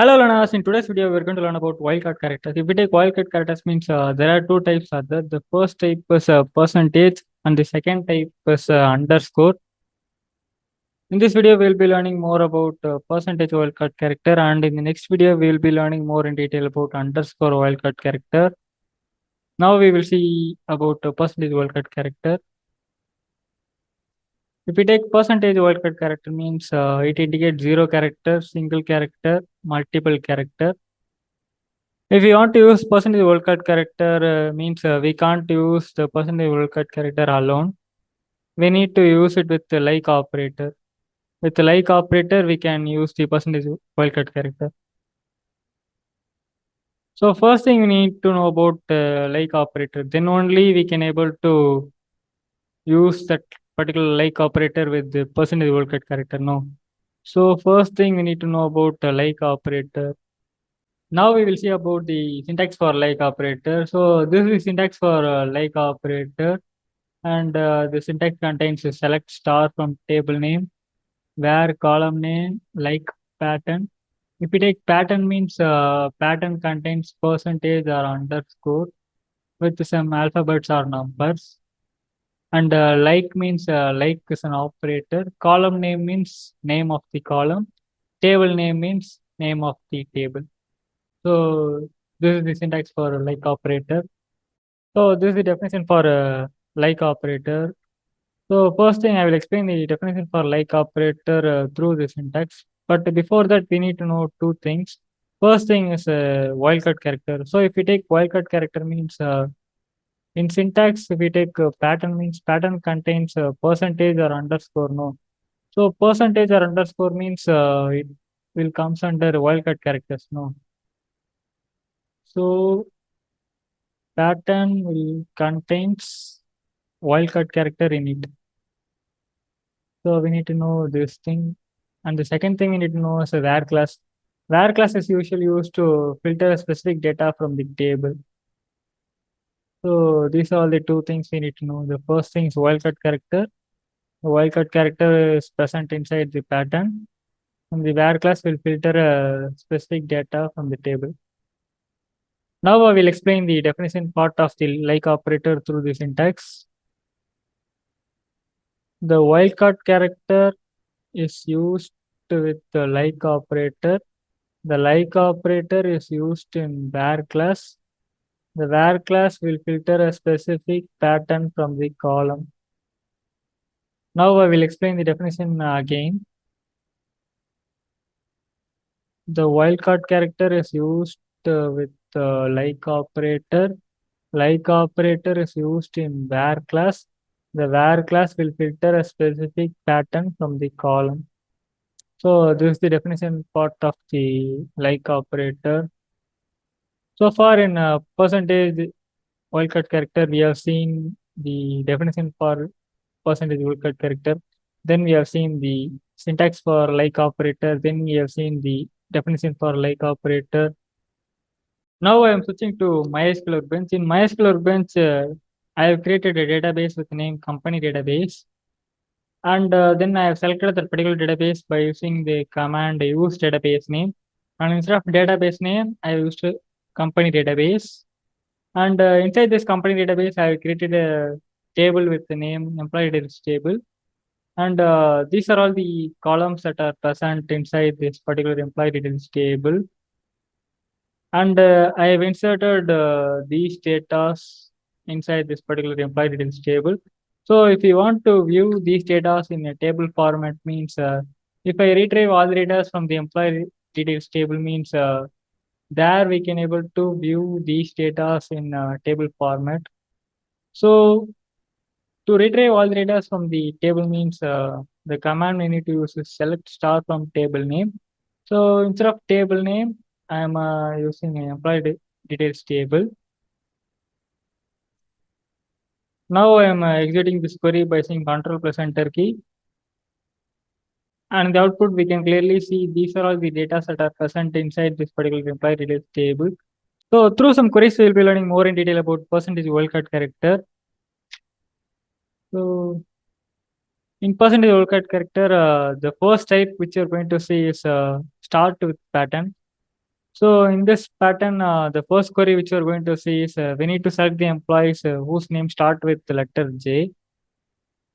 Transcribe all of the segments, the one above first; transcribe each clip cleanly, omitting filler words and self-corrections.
Hello learners, in today's video we're going to learn about wildcard characters. If we take wildcard characters means there are two types are there. The first type is percentage and the second type is underscore. In this video we'll be learning more about percentage wildcard character, and in the next video we'll be learning more in detail about underscore wildcard character. Now we will see about percentage wildcard character. If we take percentage wildcard character means it indicates zero character, single character, multiple character. If we want to use percentage wildcard character means we can't use the percentage wildcard character alone. We need to use it with the like operator. With the like operator, we can use the percentage wildcard character. So first thing we need to know about like operator. Then only we can able to use that particular like operator with the percentage wildcard character. No. So first thing we need to know about the like operator. Now we will see about the syntax for like operator. So this is syntax for like operator, and the syntax contains a select star from table name, where column name, like pattern. If we take pattern means pattern contains percentage or underscore with some alphabets or numbers. And like means like is an operator. Column name means name of the column. Table name means name of the table. So this is the syntax for like operator. So this is the definition for like operator. So first thing I will explain the definition for like operator through the syntax. But before that, we need to know two things. First thing is a wildcard character. So if we take wildcard character means in syntax, if we take pattern means pattern contains percentage or underscore. No. So percentage or underscore means it will comes under wildcard characters. No. So pattern will contains wildcard character in it. So we need to know this thing. And the second thing we need to know is a where class. Where class is usually used to filter specific data from the table. So these are all the two things we need to know. The first thing is wildcard character. The wildcard character is present inside the pattern. And the where class will filter specific data from the table. Now I will explain the definition part of the like operator through the syntax. The wildcard character is used with the like operator. The like operator is used in where class. The where class will filter a specific pattern from the column. Now I will explain the definition again. The wildcard character is used with the like operator. Like operator is used in where class. The where class will filter a specific pattern from the column. So this is the definition part of the like operator. So far in percentage wildcard character, we have seen the definition for percentage wildcard character. Then we have seen the syntax for like operator. Then we have seen the definition for like operator. Now I am switching to MySQL Workbench. In MySQL Workbench, I have created a database with the name company database. And then I have selected that particular database by using the command use database name. And instead of database name, I used company database. And inside this company database, I have created a table with the name employee details table. And these are all the columns that are present inside this particular employee details table. And I have inserted these data inside this particular employee details table. So if you want to view these data in a table format means if I retrieve all the data from the employee details table means there we can able to view these data in table format. So to retrieve all the data from the table means the command we need to use is select star from table name. So instead of table name, I am using an employee details table. Now I am executing this query by saying Ctrl plus Enter key. And in the output, we can clearly see these are all the data that are present inside this particular employee details table. So through some queries, we will be learning more in detail about percentage wildcard character. So in percentage wildcard character, the first type which you're going to see is start with pattern. So in this pattern, the first query which we're going to see is we need to select the employees whose name start with the letter J.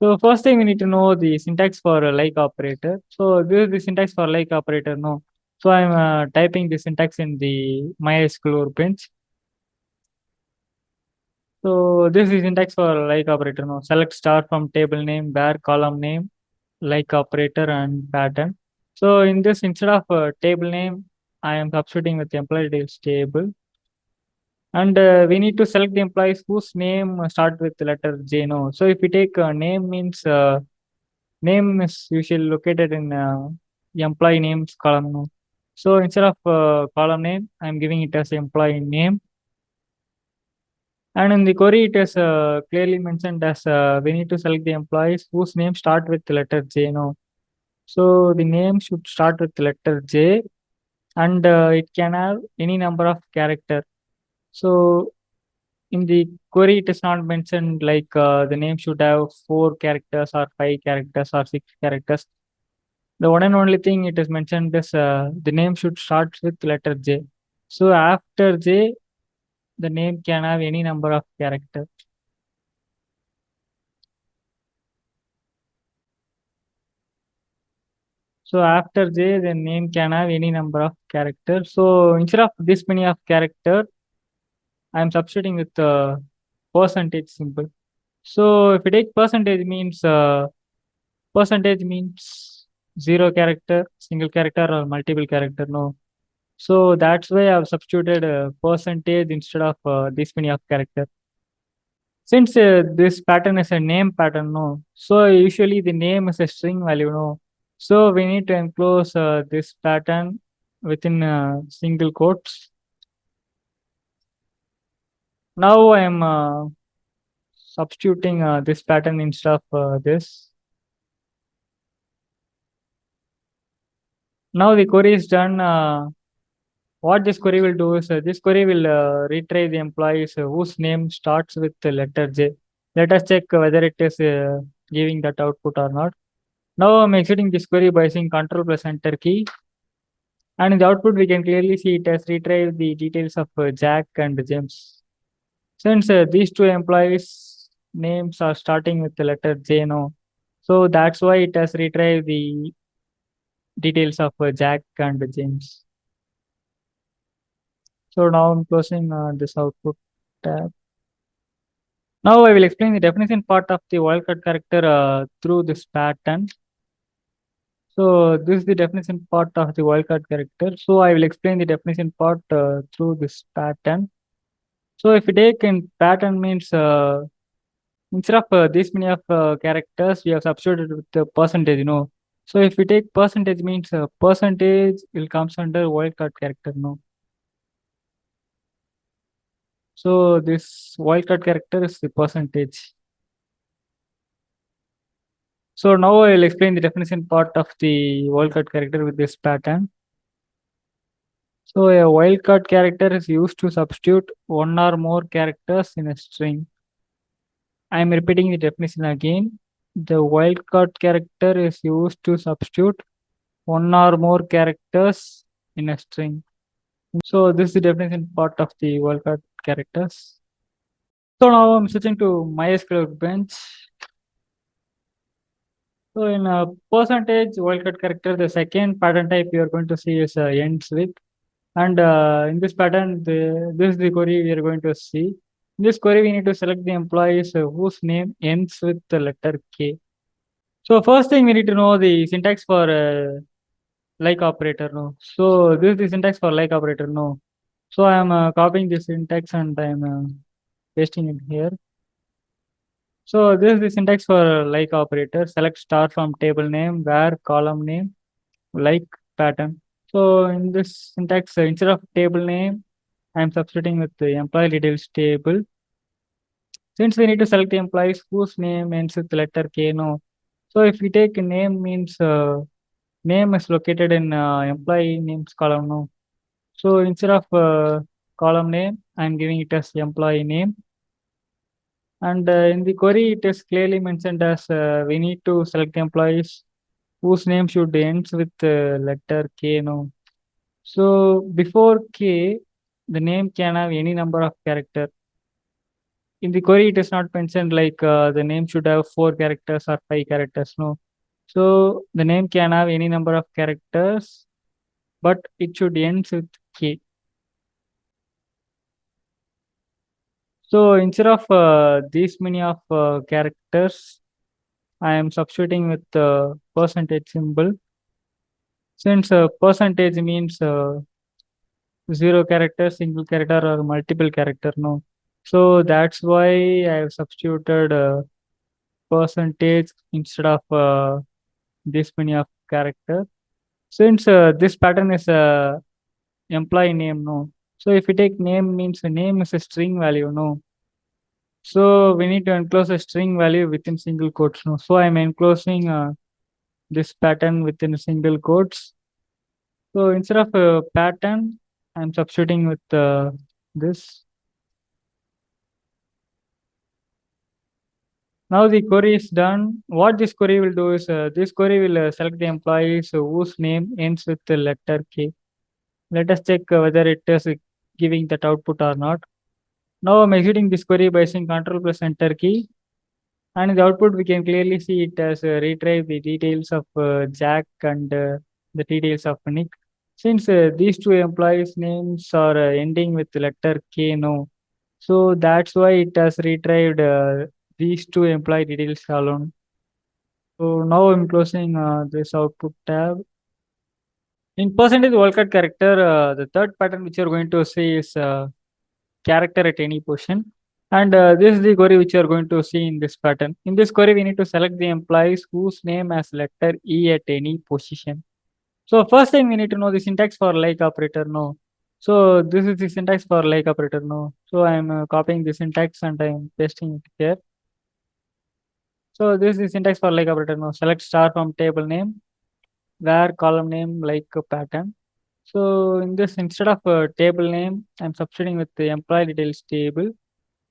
So first thing we need to know the syntax for a like operator. So this is the syntax for like operator. No. So I'm typing the syntax in the MySQL workbench. So this is syntax for like operator. No. Select star from table name, where column name, like operator and pattern. So in this, instead of table name, I am substituting with employee details table. And we need to select the employees whose name start with the letter J. No. So if we take name means name is usually located in employee names column. No. So instead of column name, I'm giving it as employee name. And in the query, it is clearly mentioned as we need to select the employees whose name start with the letter J. No. So the name should start with the letter J, and it can have any number of character. So in the query, it is not mentioned like the name should have 4 characters or 5 characters or 6 characters. The one and only thing it is mentioned is the name should start with letter J. So after J, the name can have any number of characters. So after J, the name can have any number of characters. So instead of this many of character, I am substituting with percentage symbol. So if you take percentage means 0 character, single character, or multiple character. No. So that's why I've substituted percentage instead of this many of character. Since this pattern is a name pattern, no. So usually the name is a string value, no. So we need to enclose this pattern within single quotes. Now I am substituting this pattern instead of this. Now the query is done. What this query will do is this query will retrieve the employees whose name starts with the letter J. Let us check whether it is giving that output or not. Now I'm exiting this query by saying Control plus Enter key. And in the output, we can clearly see it has retrieved the details of Jack and James. Since these two employees' names are starting with the letter J, no. So that's why it has retrieved the details of Jack and James. So now I'm closing this output tab. Now I will explain the definition part of the wildcard character through this pattern. So this is the definition part of the wildcard character. So I will explain the definition part through this pattern. So if we take in pattern means instead of this many of characters, we have substituted with the percentage, you know. So if we take percentage means percentage will comes under wildcard character, no. So this wildcard character is the percentage. So now I will explain the definition part of the wildcard character with this pattern. So a wildcard character is used to substitute one or more characters in a string. I am repeating the definition again. The wildcard character is used to substitute one or more characters in a string. So this is the definition part of the wildcard characters. So now I'm switching to MySQL bench. So in a percentage wildcard character, the second pattern type you are going to see is ends with. And in this pattern, this is the query we are going to see. In this query, we need to select the employees whose name ends with the letter K. So first thing we need to know the syntax for like operator. No. So this is the syntax for like operator. No. So I am copying the syntax and I am pasting it here. So this is the syntax for like operator. Select star from table name, where column name, like pattern. So in this syntax, instead of table name, I'm substituting with the employee details table. Since we need to select the employees whose name ends with letter K, no. So if we take a name means name is located in employee names column, no. So instead of column name, I'm giving it as employee name. And in the query, it is clearly mentioned as we need to select the employees whose name should ends with letter K, no. So before K, the name can have any number of character. In the query, it is not mentioned like the name should have 4 characters or 5 characters. No. So the name can have any number of characters, but it should end with K. So instead of these many of characters, I am substituting with percentage symbol. Since percentage means 0 character, single character, or multiple character, no. So that's why I have substituted percentage instead of this many of character. Since this pattern is employee name, no. So if we take name means the name is a string value, no. So we need to enclose a string value within single quotes, no. So I'm enclosing this pattern within single quotes. So instead of a pattern, I'm substituting with this. Now the query is done. What this query will do is this query will select the employees whose name ends with the letter K. Let us check whether it is giving that output or not. Now I'm exiting this query by saying Ctrl plus Enter key. And in the output, we can clearly see it has retrieved the details of Jack and the details of Nick. Since these two employees' names are ending with letter K, no. So that's why it has retrieved these two employee details alone. So now I'm closing this output tab. In percentage wildcard character, the third pattern which you're going to see is character at any position. And this is the query which you are going to see in this pattern. In this query, we need to select the employees whose name has letter E at any position. So first thing we need to know the syntax for like operator, no. So this is the syntax for like operator, no. So I'm copying the syntax and I'm pasting it here. So this is the syntax for like operator, no. Select star from table name, where column name like a pattern. So in this, instead of table name, I'm substituting with the employee details table.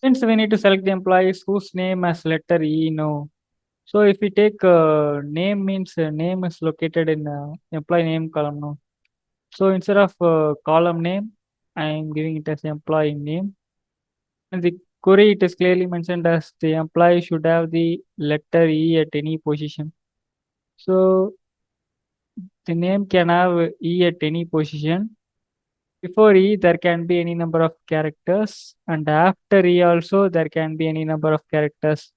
Since we need to select the employees whose name has letter E, no. So if we take name means name is located in employee name column, no. So instead of column name, I am giving it as employee name. And the query, it is clearly mentioned as the employee should have the letter E at any position. So the name can have E at any position. Before E, there can be any number of characters, and after E also there can be any number of characters.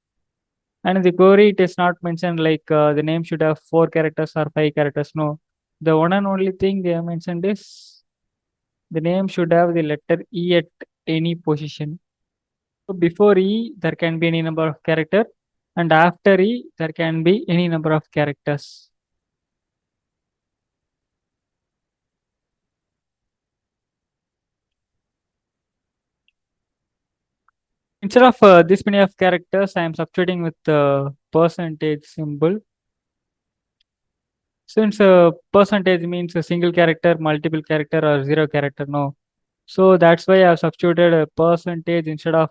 And in the query, it is not mentioned like the name should have 4 characters or 5 characters. No, the one and only thing they have mentioned is the name should have the letter E at any position. So before E, there can be any number of character, and after E, there can be any number of characters. Instead of this many of characters, I am substituting with the percentage symbol. Since percentage means a single character, multiple character, or 0 character, no. So that's why I have substituted a percentage instead of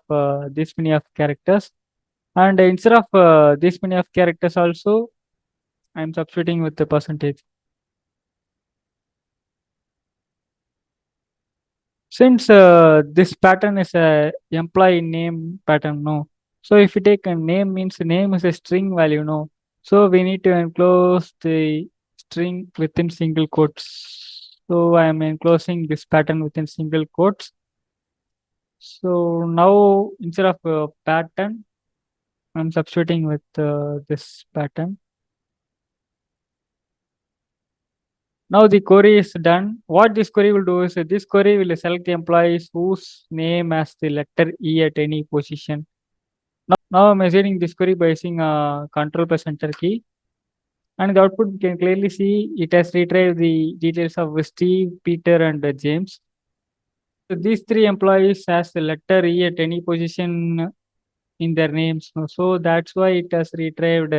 this many of characters. And instead of this many of characters also, I'm substituting with the percentage. Since this pattern is a employee name pattern, no. So if you take a name means name is a string value, no. So we need to enclose the string within single quotes. So I am enclosing this pattern within single quotes. So now instead of pattern, I'm substituting with this pattern. Now the query is done. What this query will do is this query will select the employees whose name has the letter E at any position. Now I'm measuring this query by using Control plus Enter key. And the output we can clearly see it has retrieved the details of Steve, Peter, and James. So these three employees has the letter E at any position in their names. No? So that's why it has retrieved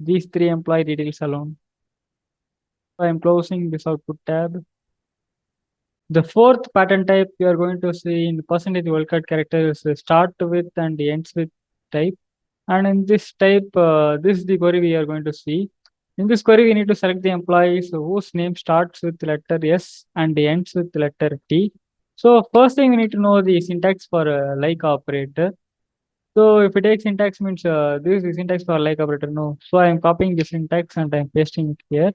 these three employee details alone. So I'm closing this output tab. The fourth pattern type we are going to see in percentage wildcard character is start with and ends with type. And in this type, this is the query we are going to see. In this query, we need to select the employees whose name starts with letter S and ends with letter T. So first thing we need to know the syntax for like operator. So if we take syntax means this is the syntax for like operator. No. So I am copying the syntax and I am pasting it here.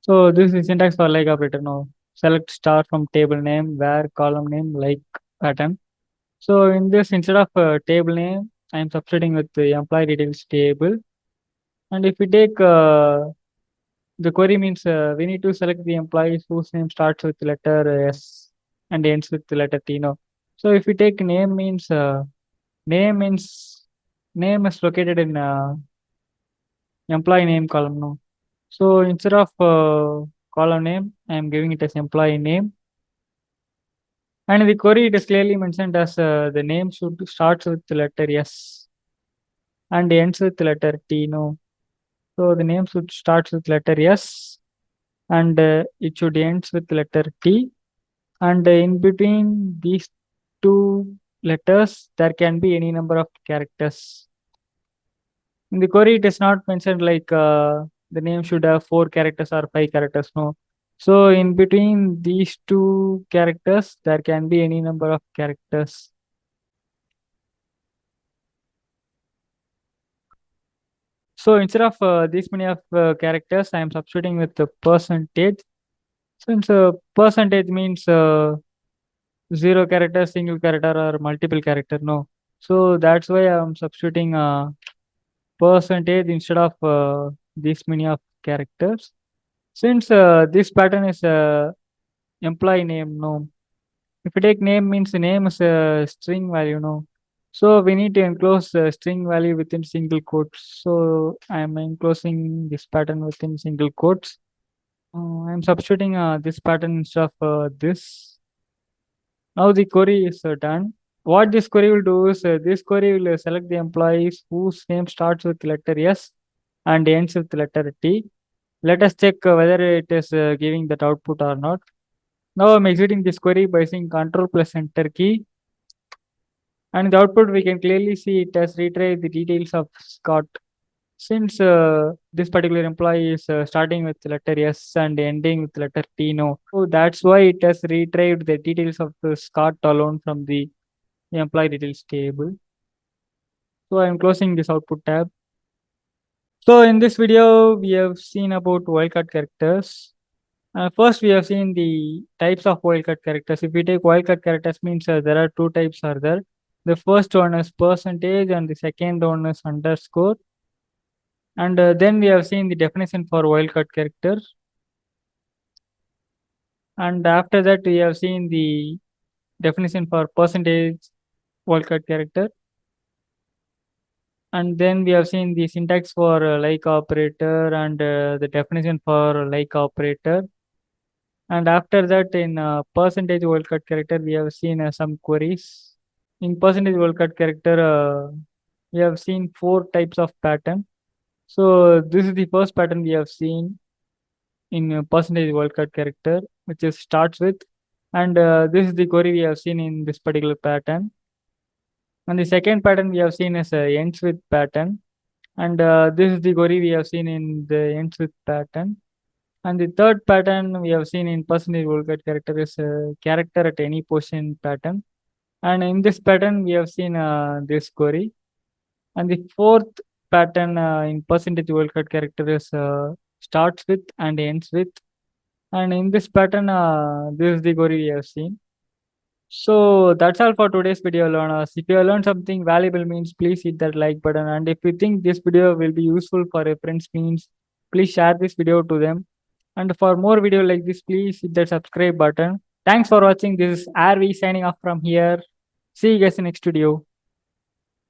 So this is syntax for like operator. No. Select star from table name, where column name, like pattern. So in this, instead of table name, I am substituting with the employee details table. And if we take the query means we need to select the employees whose name starts with letter S and ends with the letter T. No. So if we take name means name means name is located in employee name column. No. So instead of column name, I am giving it as employee name. And in the query, it is clearly mentioned as the name should starts with the letter S and ends with the letter T. No. So the name should starts with letter S and it should ends with letter T. And in between these two letters, there can be any number of characters. In the query, it is not mentioned like the name should have 4 characters or 5 characters. No. So in between these two characters, there can be any number of characters. So instead of this many of characters, I am substituting with the percentage. Since percentage means 0 character, single character, or multiple character. No. So that's why I'm substituting percentage instead of this many of characters. Since this pattern is employee name, no. If you take name means the name is a string value, no. So we need to enclose string value within single quotes. So I'm enclosing this pattern within single quotes. I'm substituting this pattern instead of this. Now the query is done. What this query will do is this query will select the employees whose name starts with letter S and ends with letter T. Let us check whether it is giving that output or not. Now I'm exiting this query by saying Control plus Enter key. And the output we can clearly see it has retrieved the details of Scott. Since this particular employee is starting with letter S and ending with letter T, no. So that's why it has retrieved the details of Scott alone from the employee details table. So I'm closing this output tab. So in this video, we have seen about wildcard characters. First, we have seen the types of wildcard characters. If we take wildcard characters, means there are 2 types are there. The first one is percentage, and the second one is underscore. And then we have seen the definition for wildcard character. And after that, we have seen the definition for percentage wildcard character. And then we have seen the syntax for like operator and the definition for like operator. And after that, in percentage wildcard character, we have seen some queries. In percentage wildcard character, we have seen 4 types of pattern. So this is the first pattern we have seen in percentage wildcard character, which is starts with, and this is the query we have seen in this particular pattern. And the second pattern we have seen is ends with pattern, and this is the query we have seen in the ends with pattern. And the third pattern we have seen in percentage wildcard character is character at any position pattern. And in this pattern, we have seen this query. And the fourth pattern in percentage wildcard character is starts with and ends with. And in this pattern, this is the query we have seen. So that's all for today's video, learners. If you have learned something valuable, means please hit that like button. And if you think this video will be useful for your friends, means please share this video to them. And for more video like this, please hit that subscribe button. Thanks for watching. This is RV signing off from here. See you guys in next video.